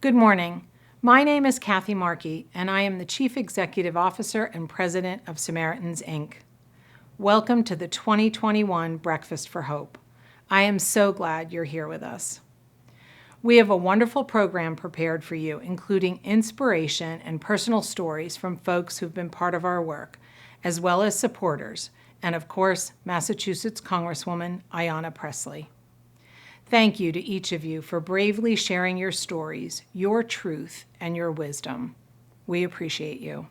Good morning. My name is Kathy Markey, and I am the Chief Executive Officer and President of Samaritans, Inc. Welcome to the 2021 Breakfast for Hope. I am so glad you're here with us. We have a wonderful program prepared for you, including inspiration and personal stories from folks who've been part of our work, as well as supporters, and of course, Massachusetts Congresswoman Ayanna Pressley. Thank you to each of you for bravely sharing your stories, your truth, and your wisdom. We appreciate you.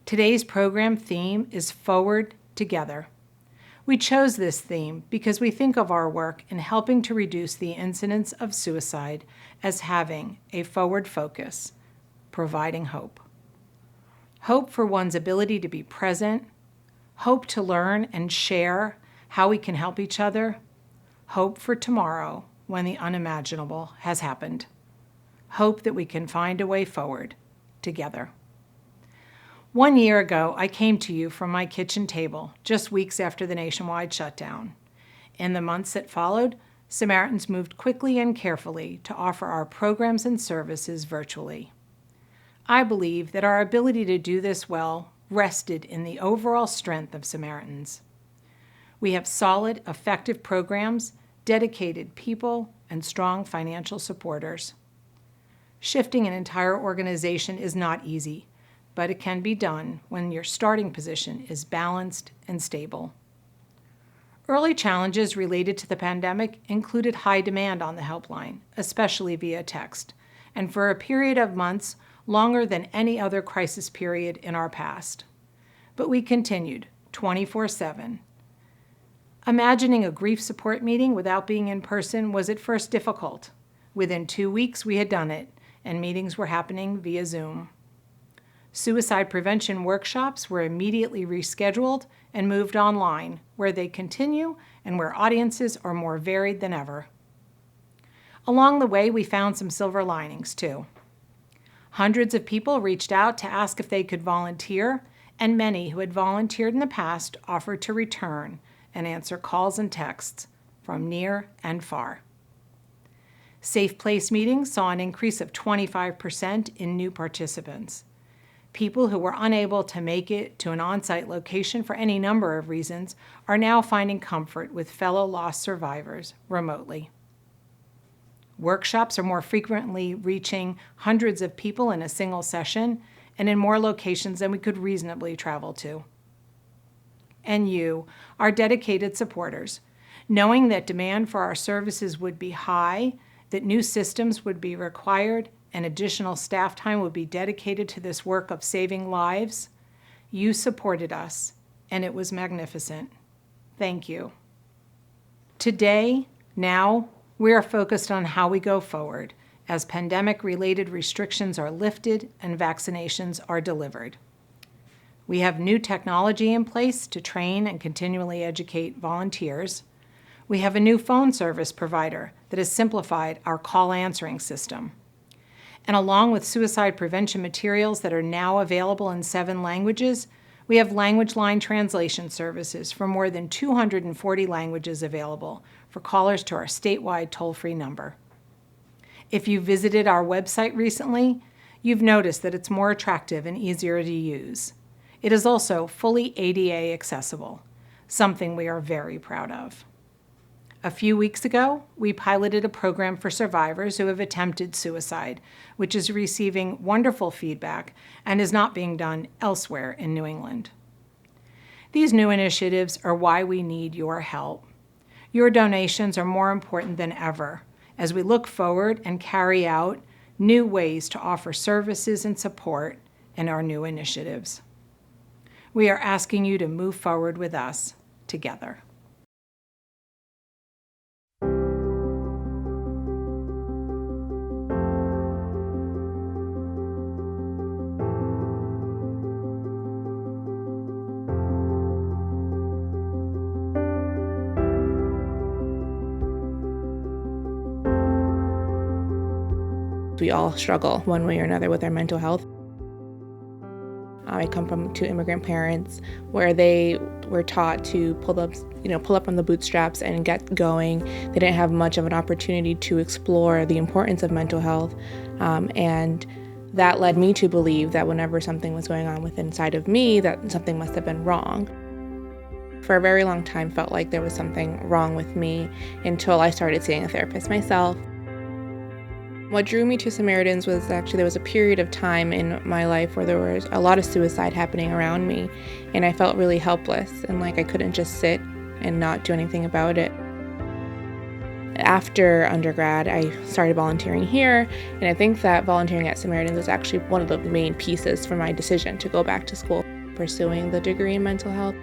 Today's program theme is Forward Together. We chose this theme because we think of our work in helping to reduce the incidence of suicide as having a forward focus, providing hope. Hope for one's ability to be present, hope to learn and share how we can help each other, hope for tomorrow when the unimaginable has happened. Hope that we can find a way forward together. 1 year ago, I came to you from my kitchen table just weeks after the nationwide shutdown. In the months that followed, Samaritans moved quickly and carefully to offer our programs and services virtually. I believe that our ability to do this well rested in the overall strength of Samaritans. We have solid, effective programs, dedicated people, and strong financial supporters. Shifting an entire organization is not easy, but it can be done when your starting position is balanced and stable. Early challenges related to the pandemic included high demand on the helpline, especially via text, and for a period of months longer than any other crisis period in our past. But we continued 24/7. Imagining a grief support meeting without being in person was at first difficult. Within 2 weeks, we had done it, and meetings were happening via Zoom. Suicide prevention workshops were immediately rescheduled and moved online, where they continue and where audiences are more varied than ever. Along the way, we found some silver linings, too. Hundreds of people reached out to ask if they could volunteer, and many who had volunteered in the past offered to return and answer calls and texts from near and far. Safe Place meetings saw an increase of 25% in new participants. People who were unable to make it to an on-site location for any number of reasons are now finding comfort with fellow lost survivors remotely. Workshops are more frequently reaching hundreds of people in a single session and in more locations than we could reasonably travel to. And you, our dedicated supporters, knowing that demand for our services would be high, that new systems would be required, and additional staff time would be dedicated to this work of saving lives, you supported us, and it was magnificent. Thank you. Today, now, we are focused on how we go forward as pandemic-related restrictions are lifted and vaccinations are delivered. We have new technology in place to train and continually educate volunteers. We have a new phone service provider that has simplified our call answering system. And along with suicide prevention materials that are now available in 7 languages, we have language line translation services for more than 240 languages available for callers to our statewide toll-free number. If you visited our website recently, you've noticed that it's more attractive and easier to use. It is also fully ADA accessible, something we are very proud of. A few weeks ago, we piloted a program for survivors who have attempted suicide, which is receiving wonderful feedback and is not being done elsewhere in New England. These new initiatives are why we need your help. Your donations are more important than ever as we look forward and carry out new ways to offer services and support in our new initiatives. We are asking you to move forward with us together. We all struggle one way or another with our mental health. I come from two immigrant parents where they were taught to pull up from the bootstraps and get going. They didn't have much of an opportunity to explore the importance of mental health, and that led me to believe that whenever something was going on inside of me, that something must have been wrong. For a very long time, felt like there was something wrong with me until I started seeing a therapist myself. What drew me to Samaritans was actually there was a period of time in my life where there was a lot of suicide happening around me, and I felt really helpless and like I couldn't just sit and not do anything about it. After undergrad, I started volunteering here, and I think that volunteering at Samaritans was actually one of the main pieces for my decision to go back to school, pursuing the degree in mental health.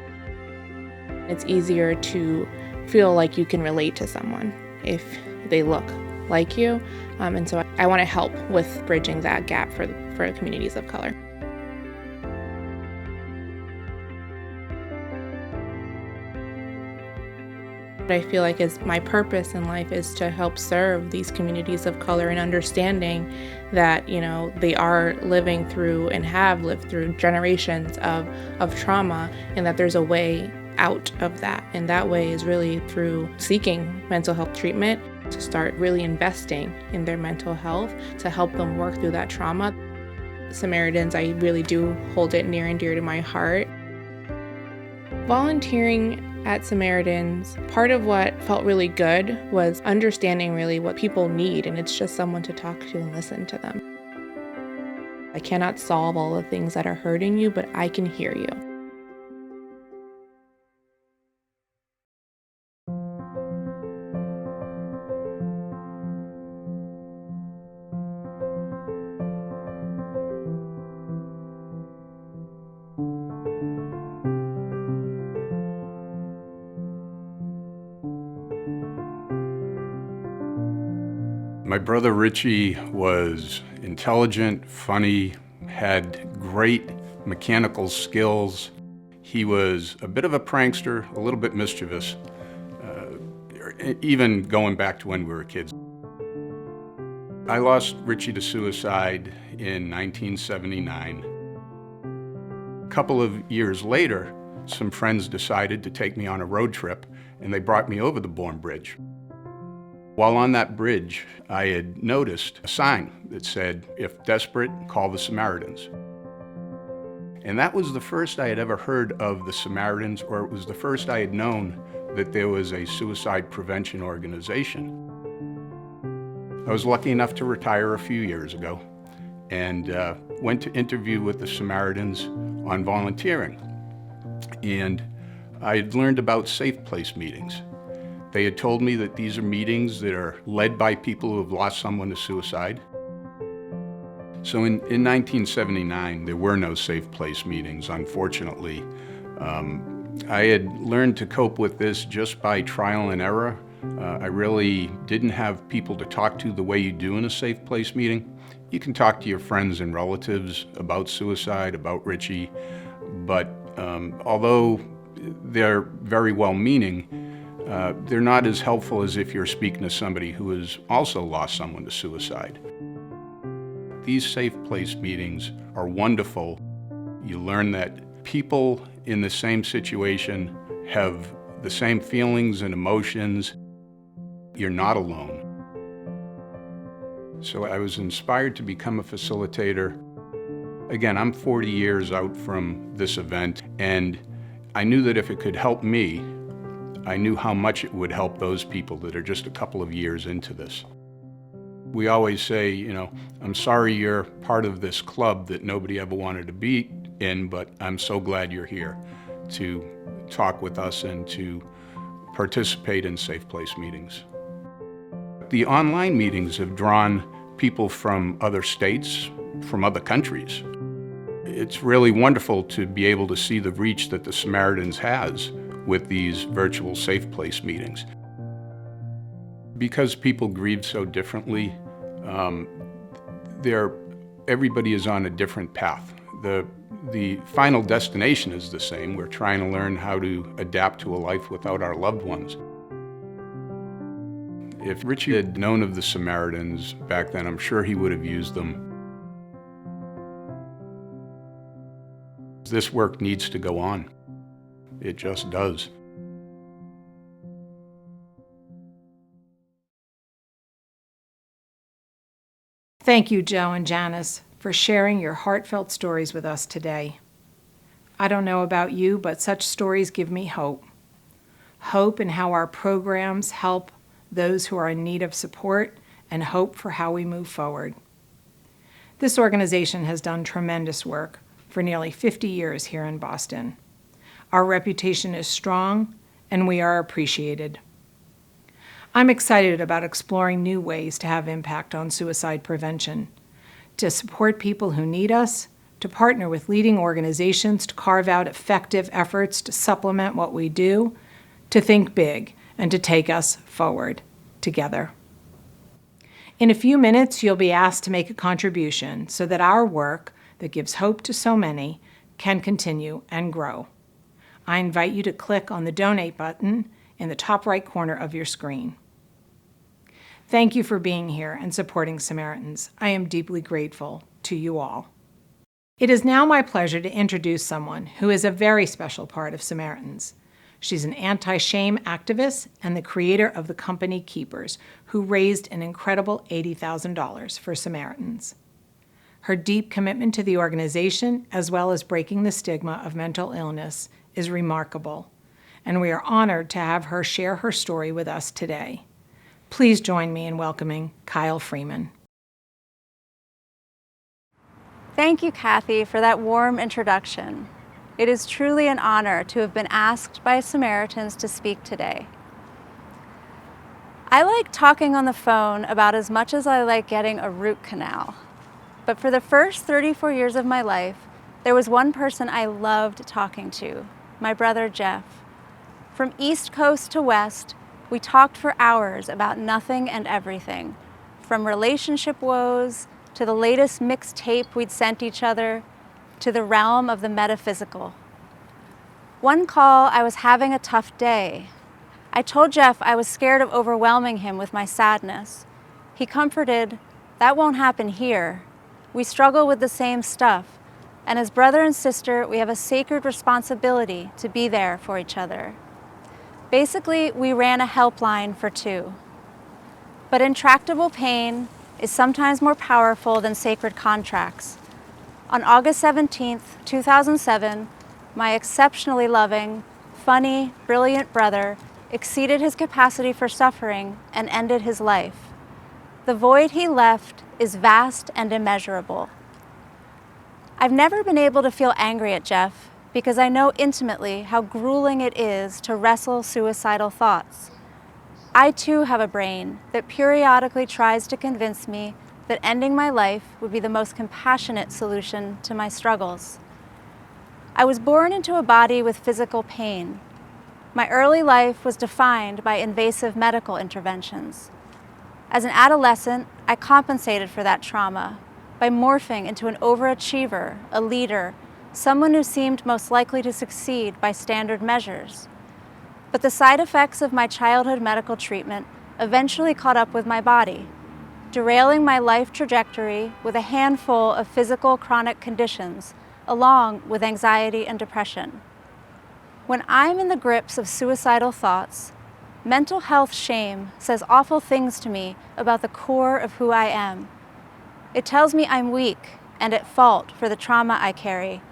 It's easier to feel like you can relate to someone if they look like you, and so I want to help with bridging that gap for communities of color. What I feel like is my purpose in life is to help serve these communities of color and understanding that, they are living through and have lived through generations of trauma, and that there's a way out of that. And that way is really through seeking mental health treatment, to start really investing in their mental health to help them work through that trauma. Samaritans, I really do hold it near and dear to my heart. Volunteering at Samaritans, part of what felt really good was understanding really what people need, and it's just someone to talk to and listen to them. I cannot solve all the things that are hurting you, but I can hear you. My brother Richie was intelligent, funny, had great mechanical skills. He was a bit of a prankster, a little bit mischievous, even going back to when we were kids. I lost Richie to suicide in 1979. A couple of years later, some friends decided to take me on a road trip, and they brought me over the Bourne Bridge. While on that bridge, I had noticed a sign that said, "If desperate, call the Samaritans." And that was the first I had ever heard of the Samaritans, or it was the first I had known that there was a suicide prevention organization. I was lucky enough to retire a few years ago and went to interview with the Samaritans on volunteering. And I had learned about safe place meetings. They had told me that these are meetings that are led by people who have lost someone to suicide. So in 1979, there were no safe place meetings, unfortunately. I had learned to cope with this just by trial and error. I really didn't have people to talk to the way you do in a safe place meeting. You can talk to your friends and relatives about suicide, about Richie, but although they're very well-meaning, they're not as helpful as if you're speaking to somebody who has also lost someone to suicide. These safe place meetings are wonderful. You learn that people in the same situation have the same feelings and emotions. You're not alone. So I was inspired to become a facilitator. Again, I'm 40 years out from this event, and I knew that if it could help me, I knew how much it would help those people that are just a couple of years into this. We always say, I'm sorry you're part of this club that nobody ever wanted to be in, but I'm so glad you're here to talk with us and to participate in safe place meetings. The online meetings have drawn people from other states, from other countries. It's really wonderful to be able to see the reach that the Samaritans has with these virtual safe place meetings. Because people grieve so differently, everybody is on a different path. The final destination is the same. We're trying to learn how to adapt to a life without our loved ones. If Richie had known of the Samaritans back then, I'm sure he would have used them. This work needs to go on. It just does. Thank you, Joe and Janice, for sharing your heartfelt stories with us today. I don't know about you, but such stories give me hope. Hope in how our programs help those who are in need of support, and hope for how we move forward. This organization has done tremendous work for nearly 50 years here in Boston. Our reputation is strong, and we are appreciated. I'm excited about exploring new ways to have impact on suicide prevention, to support people who need us, to partner with leading organizations to carve out effective efforts to supplement what we do, to think big, and to take us forward together. In a few minutes, you'll be asked to make a contribution so that our work that gives hope to so many can continue and grow. I invite you to click on the donate button in the top right corner of your screen. Thank you for being here and supporting Samaritans. I am deeply grateful to you all. It is now my pleasure to introduce someone who is a very special part of Samaritans. She's an anti-shame activist and the creator of the company Keepers, who raised an incredible $80,000 for Samaritans. Her deep commitment to the organization, as well as breaking the stigma of mental illness, is remarkable, and we are honored to have her share her story with us today. Please join me in welcoming Kyle Freeman. Thank you, Kathy, for that warm introduction. It is truly an honor to have been asked by Samaritans to speak today. I like talking on the phone about as much as I like getting a root canal. But for the first 34 years of my life, there was one person I loved talking to, my brother Jeff. From East Coast to West, we talked for hours about nothing and everything, from relationship woes to the latest mixtape we'd sent each other, to the realm of the metaphysical. One call, I was having a tough day. I told Jeff I was scared of overwhelming him with my sadness. He comforted, "That won't happen here. We struggle with the same stuff, and as brother and sister, we have a sacred responsibility to be there for each other." Basically, we ran a helpline for two. But intractable pain is sometimes more powerful than sacred contracts. On August 17th, 2007, my exceptionally loving, funny, brilliant brother exceeded his capacity for suffering and ended his life. The void he left is vast and immeasurable. I've never been able to feel angry at Jeff because I know intimately how grueling it is to wrestle suicidal thoughts. I too have a brain that periodically tries to convince me that ending my life would be the most compassionate solution to my struggles. I was born into a body with physical pain. My early life was defined by invasive medical interventions. As an adolescent, I compensated for that trauma by morphing into an overachiever, a leader, someone who seemed most likely to succeed by standard measures. But the side effects of my childhood medical treatment eventually caught up with my body, derailing my life trajectory with a handful of physical chronic conditions, along with anxiety and depression. When I'm in the grips of suicidal thoughts, mental health shame says awful things to me about the core of who I am. It tells me I'm weak and at fault for the trauma I carry.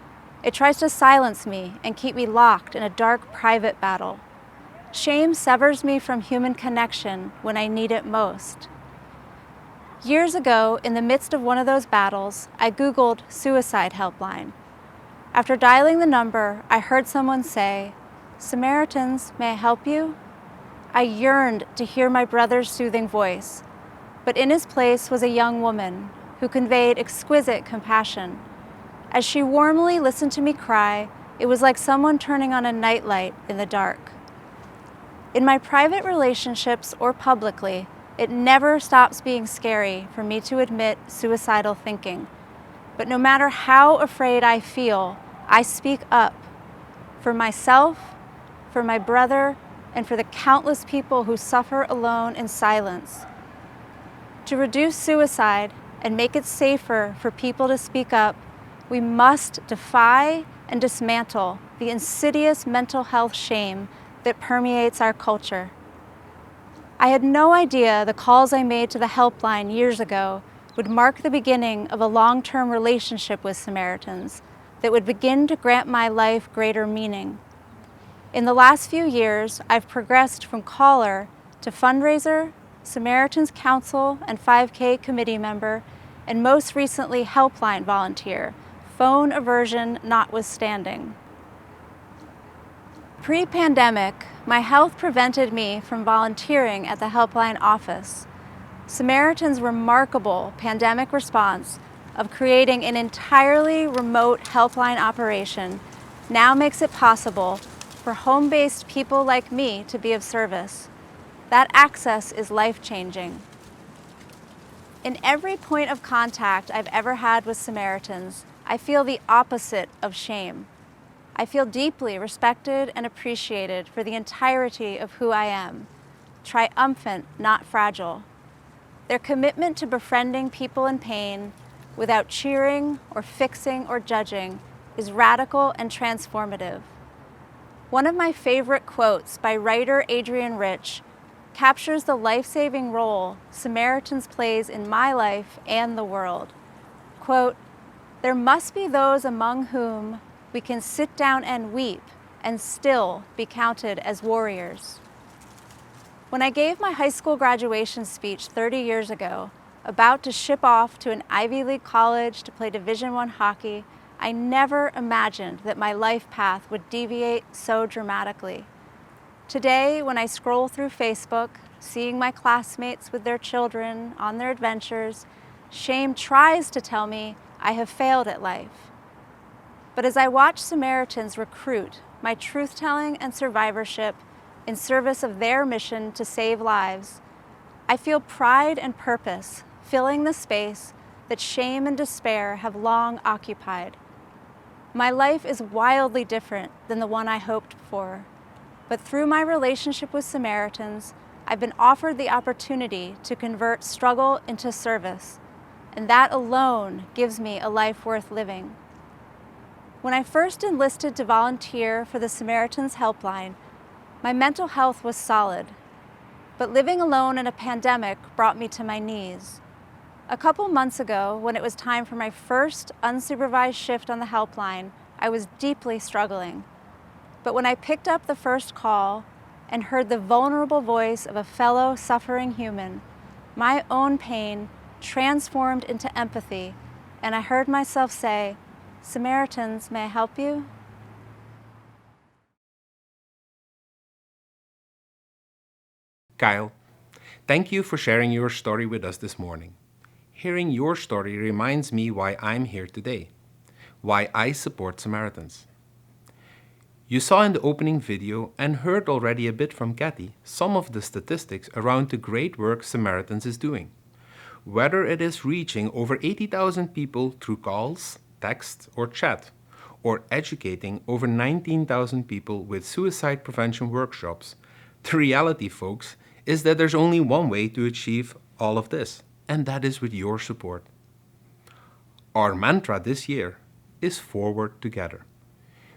It tries to silence me and keep me locked in a dark private battle. Shame severs me from human connection when I need it most. Years ago, in the midst of one of those battles, I Googled suicide helpline. After dialing the number, I heard someone say, "Samaritans, may I help you?" I yearned to hear my brother's soothing voice, but in his place was a young woman who conveyed exquisite compassion. As she warmly listened to me cry, it was like someone turning on a nightlight in the dark. In my private relationships or publicly, it never stops being scary for me to admit suicidal thinking. But no matter how afraid I feel, I speak up for myself, for my brother, and for the countless people who suffer alone in silence. To reduce suicide and make it safer for people to speak up, we must defy and dismantle the insidious mental health shame that permeates our culture. I had no idea the calls I made to the helpline years ago would mark the beginning of a long-term relationship with Samaritans that would begin to grant my life greater meaning. In the last few years, I've progressed from caller to fundraiser, Samaritans Council and 5K committee member, and most recently helpline volunteer, phone aversion notwithstanding. Pre-pandemic, my health prevented me from volunteering at the helpline office. Samaritans' remarkable pandemic response of creating an entirely remote helpline operation now makes it possible for home-based people like me to be of service. That access is life-changing. In every point of contact I've ever had with Samaritans, I feel the opposite of shame. I feel deeply respected and appreciated for the entirety of who I am, triumphant, not fragile. Their commitment to befriending people in pain without cheering or fixing or judging is radical and transformative. One of my favorite quotes by writer Adrienne Rich captures the life-saving role Samaritans plays in my life and the world. Quote, "There must be those among whom we can sit down and weep and still be counted as warriors." When I gave my high school graduation speech 30 years ago, about to ship off to an Ivy League college to play Division I hockey, I never imagined that my life path would deviate so dramatically. Today, when I scroll through Facebook, seeing my classmates with their children on their adventures, shame tries to tell me I have failed at life. But as I watch Samaritans recruit my truth-telling and survivorship in service of their mission to save lives, I feel pride and purpose filling the space that shame and despair have long occupied. My life is wildly different than the one I hoped for, but through my relationship with Samaritans, I've been offered the opportunity to convert struggle into service, and that alone gives me a life worth living. When I first enlisted to volunteer for the Samaritans Helpline, my mental health was solid, but living alone in a pandemic brought me to my knees. A couple months ago, when it was time for my first unsupervised shift on the helpline, I was deeply struggling. But when I picked up the first call and heard the vulnerable voice of a fellow suffering human, my own pain transformed into empathy, and I heard myself say, "Samaritans, may I help you?" Kyle, thank you for sharing your story with us this morning. Hearing your story reminds me why I'm here today, why I support Samaritans. You saw in the opening video and heard already a bit from Kathy some of the statistics around the great work Samaritans is doing. Whether it is reaching over 80,000 people through calls, text, or chat, or educating over 19,000 people with suicide prevention workshops, the reality, folks, is that there's only one way to achieve all of this, and that is with your support. Our mantra this year is Forward Together.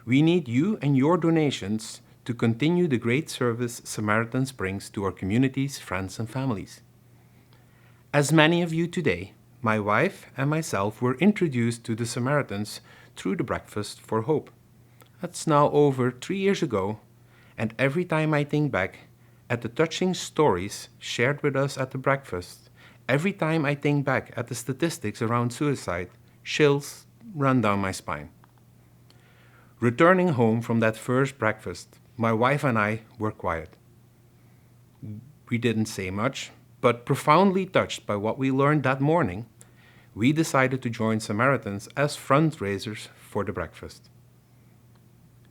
We need you and your donations to continue the great service Samaritans brings to our communities, friends, and families. As many of you today, my wife and myself were introduced to the Samaritans through the Breakfast for Hope. That's now over 3 years ago, and every time I think back at the touching stories shared with us at the breakfast, every time I think back at the statistics around suicide, chills run down my spine. Returning home from that first breakfast, my wife and I were quiet. We didn't say much, but profoundly touched by what we learned that morning, we decided to join Samaritans as fundraisers for the breakfast.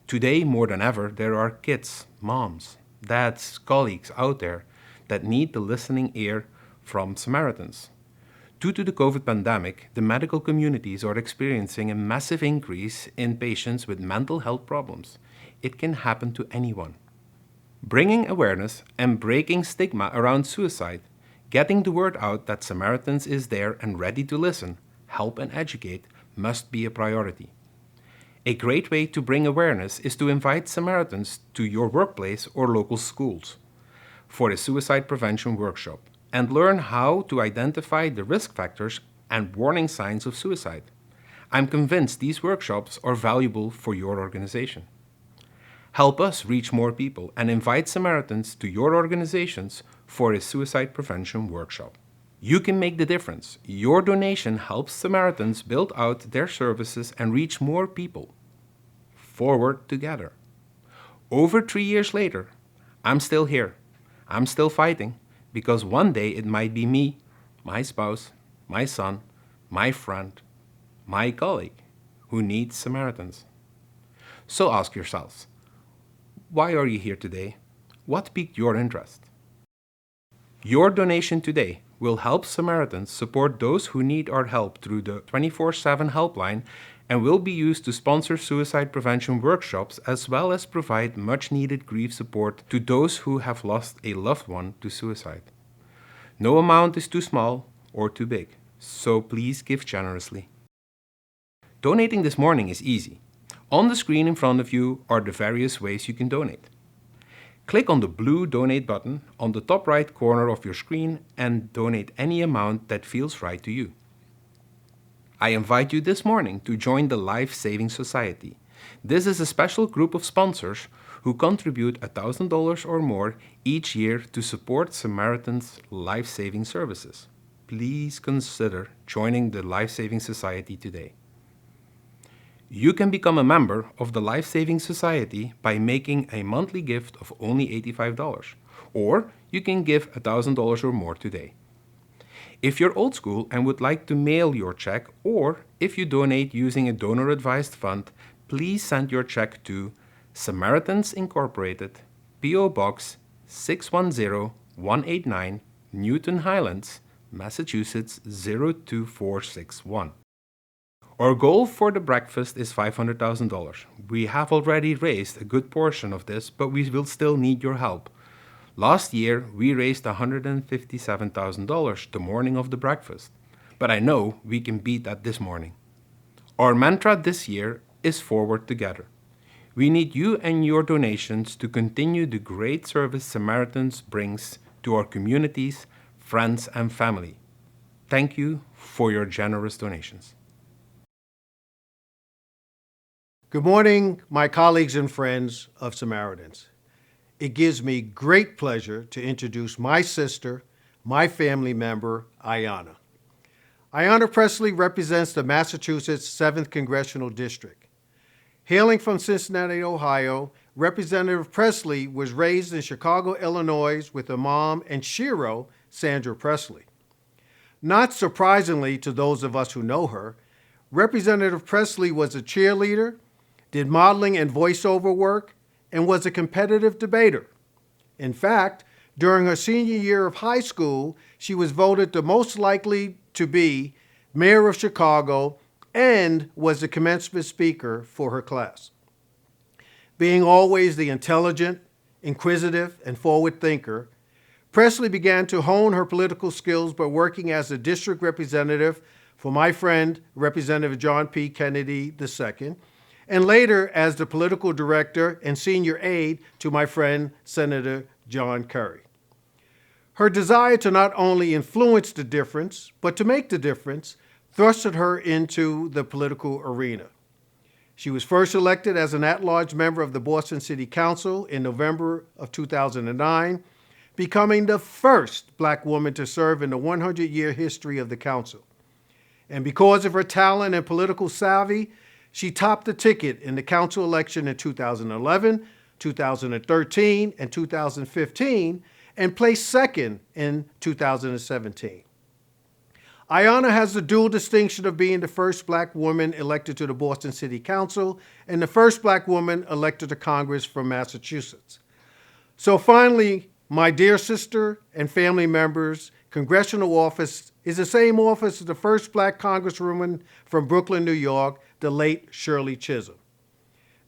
Today, more than ever, there are kids, moms, dads, colleagues out there that need the listening ear from Samaritans. Due to the COVID pandemic, the medical communities are experiencing a massive increase in patients with mental health problems. It can happen to anyone. Bringing awareness and breaking stigma around suicide, getting the word out that Samaritans is there and ready to listen, help, and educate must be a priority. A great way to bring awareness is to invite Samaritans to your workplace or local schools for a suicide prevention workshop and learn how to identify the risk factors and warning signs of suicide. I'm convinced these workshops are valuable for your organization. Help us reach more people and invite Samaritans to your organizations for a suicide prevention workshop. You can make the difference. Your donation helps Samaritans build out their services and reach more people. Forward together. Over 3 years later, I'm still here. I'm still fighting because one day it might be me, my spouse, my son, my friend, my colleague who needs Samaritans. So ask yourselves, why are you here today? What piqued your interest? Your donation today will help Samaritans support those who need our help through the 24/7 helpline and will be used to sponsor suicide prevention workshops as well as provide much-needed grief support to those who have lost a loved one to suicide. No amount is too small or too big, so please give generously. Donating this morning is easy. On the screen in front of you are the various ways you can donate. Click on the blue Donate button on the top right corner of your screen and donate any amount that feels right to you. I invite you this morning to join the Life Saving Society. This is a special group of sponsors who contribute $1,000 or more each year to support Samaritans' life-saving services. Please consider joining the Life Saving Society today. You can become a member of the Life Saving Society by making a monthly gift of only $85, or you can give $1,000 or more today. If you're old school and would like to mail your check, or if you donate using a donor-advised fund, please send your check to Samaritans Incorporated, P.O. Box 610189, Newton Highlands, Massachusetts 02461. Our goal for the breakfast is $500,000. We have already raised a good portion of this, but we will still need your help. Last year, we raised $157,000 the morning of the breakfast, but I know we can beat that this morning. Our mantra this year is Forward Together. We need you and your donations to continue the great service Samaritans brings to our communities, friends, and family. Thank you for your generous donations. Good morning, my colleagues and friends of Samaritans. It gives me great pleasure to introduce my sister, my family member, Ayanna. Ayanna Presley represents the Massachusetts 7th Congressional District. Hailing from Cincinnati, Ohio, Representative Presley was raised in Chicago, Illinois with her mom and shero, Sandra Presley. Not surprisingly to those of us who know her, Representative Presley was a cheerleader, did modeling and voiceover work, and was a competitive debater. In fact, during her senior year of high school, she was voted the most likely to be mayor of Chicago and was the commencement speaker for her class. Being always the intelligent, inquisitive, and forward thinker, Presley began to hone her political skills by working as a district representative for my friend, Representative John P. Kennedy II, and later as the political director and senior aide to my friend, Senator John Kerry. Her desire to not only influence the difference, but to make the difference, thrusted her into the political arena. She was first elected as an at-large member of the Boston City Council in November of 2009, becoming the first Black woman to serve in the 100-year history of the council. And because of her talent and political savvy, she topped the ticket in the council election in 2011, 2013, and 2015, and placed second in 2017. Ayanna has the dual distinction of being the first Black woman elected to the Boston City Council and the first Black woman elected to Congress from Massachusetts. So finally, my dear sister and family members, congressional office is the same office as the first Black Congresswoman from Brooklyn, New York, the late Shirley Chisholm.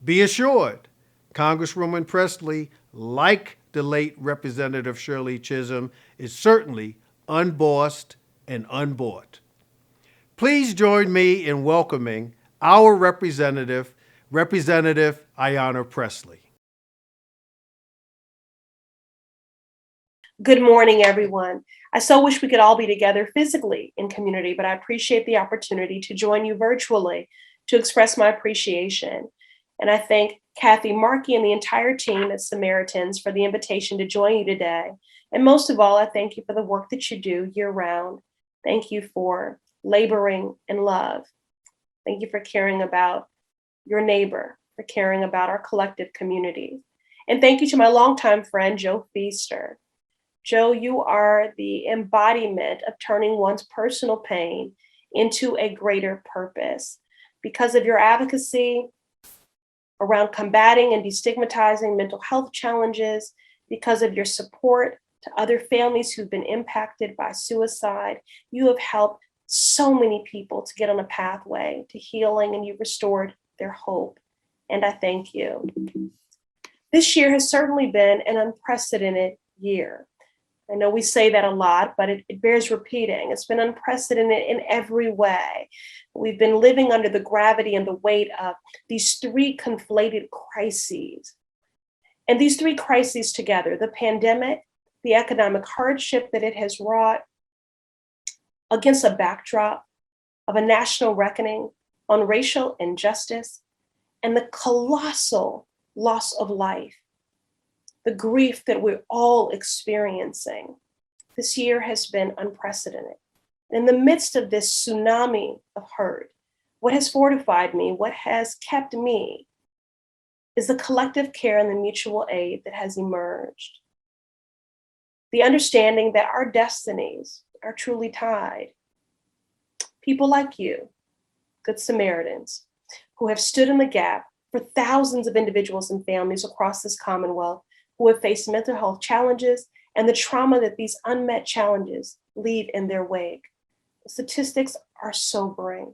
Be assured, Congresswoman Presley, like the late Representative Shirley Chisholm, is certainly unbossed and unbought. Please join me in welcoming our representative, Representative Ayanna Pressley. Good morning, everyone. I so wish we could all be together physically in community, but I appreciate the opportunity to join you virtually to express my appreciation. And I thank Kathy Markey and the entire team at Samaritans for the invitation to join you today. And most of all, I thank you for the work that you do year round. Thank you for laboring in love. Thank you for caring about your neighbor, for caring about our collective community. And thank you to my longtime friend, Joe Feaster. Joe, you are the embodiment of turning one's personal pain into a greater purpose. Because of your advocacy around combating and destigmatizing mental health challenges, because of your support to other families who've been impacted by suicide, you have helped so many people to get on a pathway to healing, and you've restored their hope. And I thank you. This year has certainly been an unprecedented year. I know we say that a lot, but it bears repeating. It's been unprecedented in every way. We've been living under the gravity and the weight of these three conflated crises. And these three crises together, the pandemic, the economic hardship that it has wrought, against a backdrop of a national reckoning on racial injustice, and the colossal loss of life, the grief that we're all experiencing. This year has been unprecedented. In the midst of this tsunami of hurt, what has fortified me, what has kept me, is the collective care and the mutual aid that has emerged. The understanding that our destinies are truly tied. People like you, Good Samaritans, who have stood in the gap for thousands of individuals and families across this Commonwealth who have faced mental health challenges and the trauma that these unmet challenges leave in their wake. The statistics are sobering.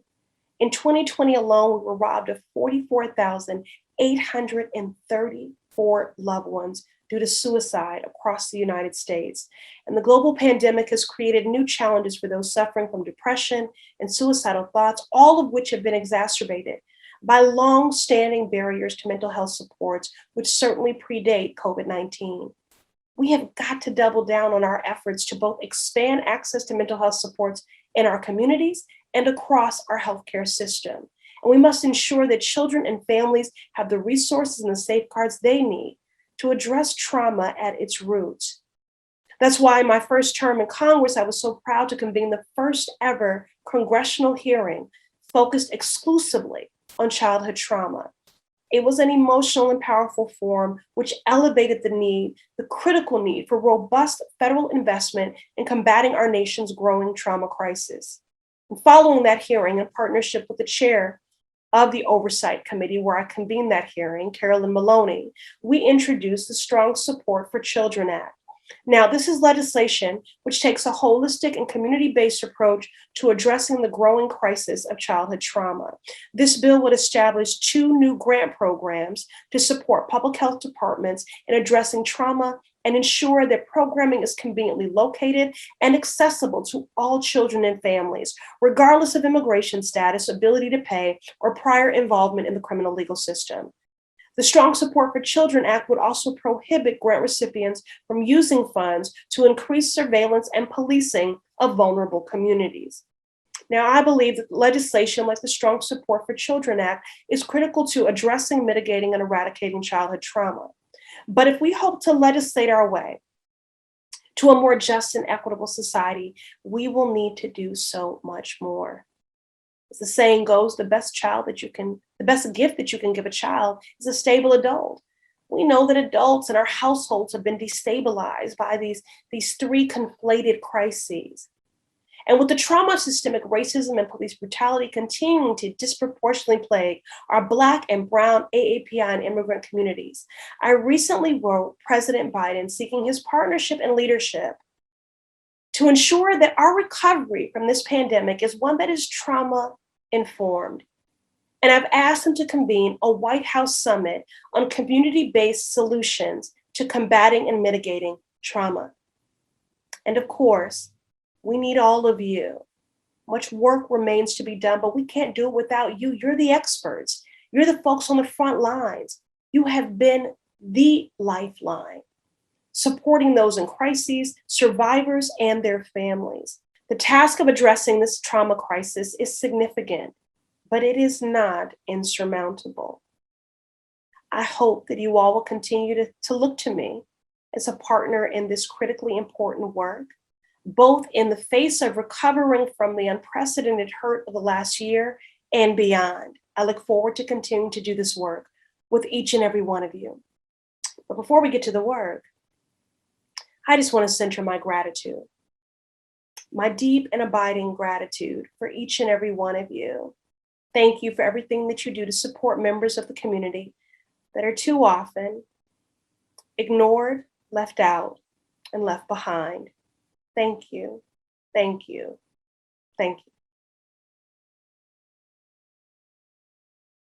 In 2020 alone, we were robbed of 44,834 loved ones due to suicide across the United States. And the global pandemic has created new challenges for those suffering from depression and suicidal thoughts, all of which have been exacerbated by long-standing barriers to mental health supports, which certainly predate COVID-19. We have got to double down on our efforts to both expand access to mental health supports in our communities and across our healthcare system. And we must ensure that children and families have the resources and the safeguards they need to address trauma at its roots. That's why in my first term in Congress, I was so proud to convene the first ever congressional hearing focused exclusively on childhood trauma. It was an emotional and powerful forum which elevated the critical need for robust federal investment in combating our nation's growing trauma crisis. And following that hearing, in partnership with the chair of the Oversight Committee, where I convened that hearing, Carolyn Maloney, we introduced the Strong Support for Children Act. Now, this is legislation which takes a holistic and community-based approach to addressing the growing crisis of childhood trauma. This bill would establish 2 new grant programs to support public health departments in addressing trauma and ensure that programming is conveniently located and accessible to all children and families, regardless of immigration status, ability to pay, or prior involvement in the criminal legal system. The Strong Support for Children Act would also prohibit grant recipients from using funds to increase surveillance and policing of vulnerable communities. Now, I believe that legislation like the Strong Support for Children Act is critical to addressing, mitigating, and eradicating childhood trauma. But if we hope to legislate our way to a more just and equitable society, we will need to do so much more. As the saying goes, the best gift that you can give a child is a stable adult. We know that adults in our households have been destabilized by these 3 conflated crises. And with the trauma of systemic racism and police brutality continuing to disproportionately plague our Black and Brown AAPI and immigrant communities, I recently wrote President Biden seeking his partnership and leadership to ensure that our recovery from this pandemic is one that is trauma-informed. And I've asked him to convene a White House summit on community-based solutions to combating and mitigating trauma. And of course, we need all of you. Much work remains to be done, but we can't do it without you. You're the experts. You're the folks on the front lines. You have been the lifeline, supporting those in crises, survivors, and their families. The task of addressing this trauma crisis is significant, but it is not insurmountable. I hope that you all will continue to look to me as a partner in this critically important work, both in the face of recovering from the unprecedented hurt of the last year and beyond. I look forward to continuing to do this work with each and every one of you. But before we get to the work, I just want to center my gratitude, my deep and abiding gratitude for each and every one of you. Thank you for everything that you do to support members of the community that are too often ignored, left out, and left behind. Thank you, thank you, thank you.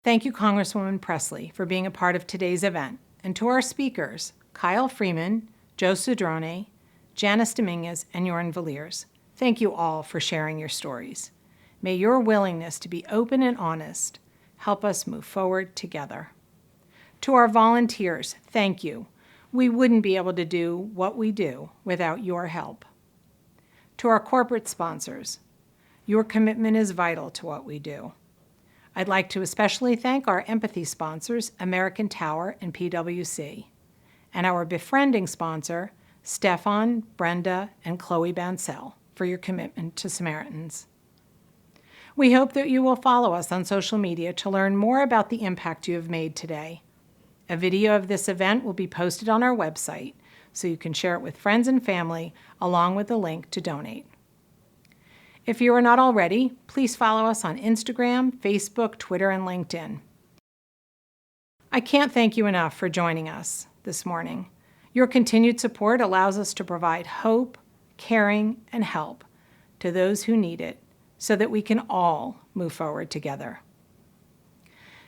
Thank you, Congresswoman Presley, for being a part of today's event. And to our speakers, Kyle Freeman, Joe Cedrone, Janice Dominguez, and Joran Valiers. Thank you all for sharing your stories. May your willingness to be open and honest help us move forward together. To our volunteers, thank you. We wouldn't be able to do what we do without your help. To our corporate sponsors, your commitment is vital to what we do. I'd like to especially thank our empathy sponsors, American Tower and PwC, and our befriending sponsor, Stefan, Brenda, and Chloe Bancel, for your commitment to Samaritans. We hope that you will follow us on social media to learn more about the impact you have made today. A video of this event will be posted on our website, so you can share it with friends and family, along with a link to donate. If you are not already, please follow us on Instagram, Facebook, Twitter, and LinkedIn. I can't thank you enough for joining us this morning. Your continued support allows us to provide hope, caring, and help to those who need it so that we can all move forward together.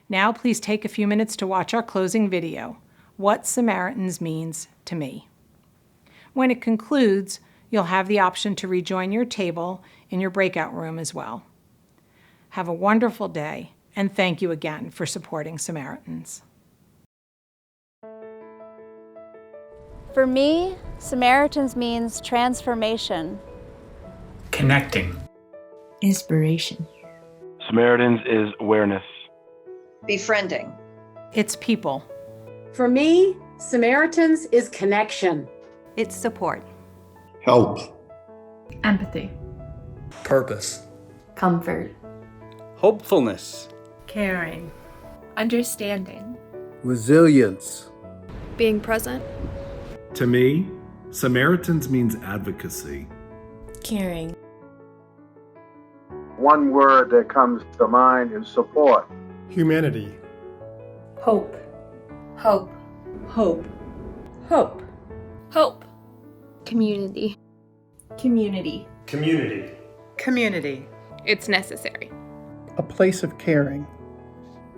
Now, please take a few minutes to watch our closing video, What Samaritans Means to Me. When it concludes, you'll have the option to rejoin your table in your breakout room as well. Have a wonderful day, and thank you again for supporting Samaritans. For me, Samaritans means transformation. Connecting. Inspiration. Samaritans is awareness. Befriending. It's people. For me, Samaritans is connection. It's support. Help. Empathy. Purpose. Comfort. Hopefulness. Caring. Understanding. Resilience. Being present. To me, Samaritans means advocacy. Caring. One word that comes to mind is support. Humanity. Hope. Hope. Hope. Hope. Hope. Community. Community. Community. Community. It's necessary. A place of caring.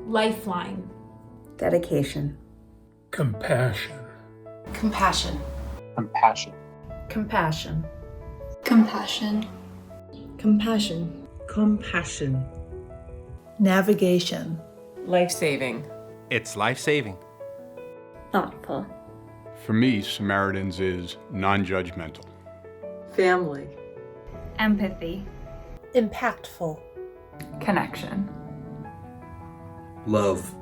Lifeline. Dedication. Compassion. Compassion. Compassion. Compassion. Compassion. Compassion. Compassion. Navigation. Life-saving. It's life-saving. Thoughtful. For me, Samaritans is non-judgmental. Family. Empathy. Impactful. Connection. Love.